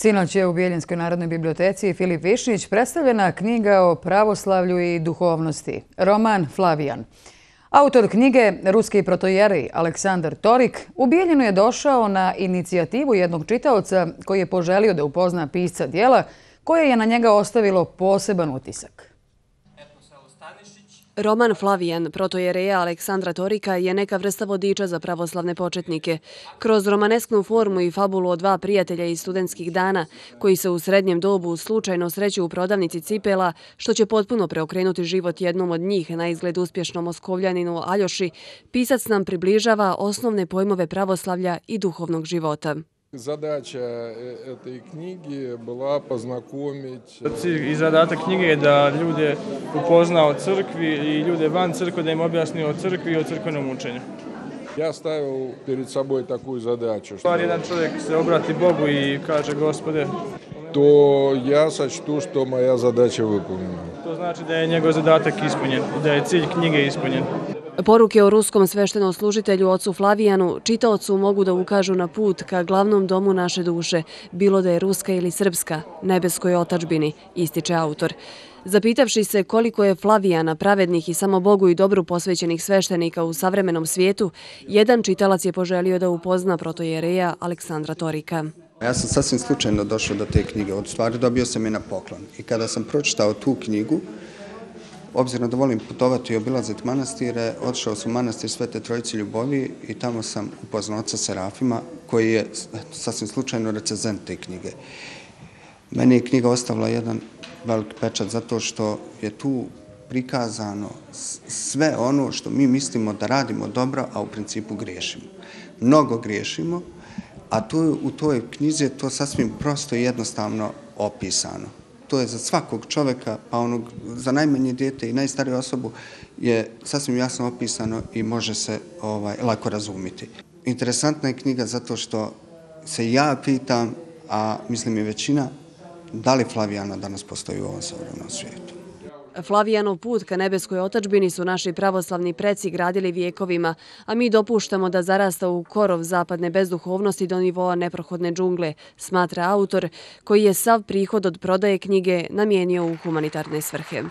Sinoć je u Bijeljinskoj narodnoj biblioteci Filip Višnjić predstavljena knjiga o pravoslavlju i duhovnosti, roman Flavijan. Autor knjige, ruski protojerej Aleksandar Torik, u Bijeljinu je došao na inicijativu jednog čitaoca koji je poželio da upozna pisca djela koje je na njega ostavilo poseban utisak. Roman Flavijan protojereja Aleksandra Torika je neka vrsta vodiča za pravoslavne početnike. Kroz romanesknu formu i fabulu o dva prijatelja iz studentskih dana, koji se u srednjem dobu slučajno sreću u prodavnici cipela, što će potpuno preokrenuti život jednom od njih, na izgled uspješnom moskovljaninu Aljoši, pisac nam približava osnovne pojmove pravoslavlja i duhovnog života. Zadaća этой knjige bila познакомить. Cilj i zadatak knjige je da ljude upozna o crkvi i ljude van crkve, da im objasni o crkvi i o crkvenom učenju. Ja stavio перед собой такую задачу. Jedan čovjek se obrati Bogu i kaže: Gospode, то я сочту, что моя задача выполнена. To znači da je njegov zadatak ispunjen, da je cilj knjige ispunjen. Poruke o ruskom sveštenoslužitelju ocu Flavijanu čitaocu mogu da ukažu na put ka glavnom domu naše duše, bilo da je ruska ili srpska, nebeskoj otadžbini, ističe autor. Zapitavši se koliko je Flavijana, pravednih i samo Bogu i dobru posvećenih sveštenika u savremenom svijetu, jedan čitalac je poželio da upozna protojereja Aleksandra Torika. Ja sam sasvim slučajno došao do te knjige, od stvari dobio sam je na poklon. I kada sam pročitao tu knjigu, obzirom da volim putovati i obilaziti manastire, otišao sam u manastir Svete Trojice Ljubovi i tamo sam upoznao oca Serafima, koji je sasvim slučajno recenzent te knjige. Meni je knjiga ostavila jedan velik pečat zato što je tu prikazano sve ono što mi mislimo da radimo dobro, a u principu griješimo. Mnogo griješimo, a u toj knjizi je to sasvim prosto i jednostavno opisano. To je za svakog čovjeka, pa za najmanje dijete i najstariju osobu je sasvim jasno opisano i može se lako razumjeti. Interesantna je knjiga zato što se ja pitam, a mislim i većina, da li Flavijana danas postoji u ovom savremenom svijetu. Flavijanov put ka nebeskoj otadžbini su naši pravoslavni preci gradili vijekovima, a mi dopuštamo da zarasta u korov zapadne bezduhovnosti do nivoa neprohodne džungle, smatra autor, koji je sav prihod od prodaje knjige namijenio u humanitarne svrhe.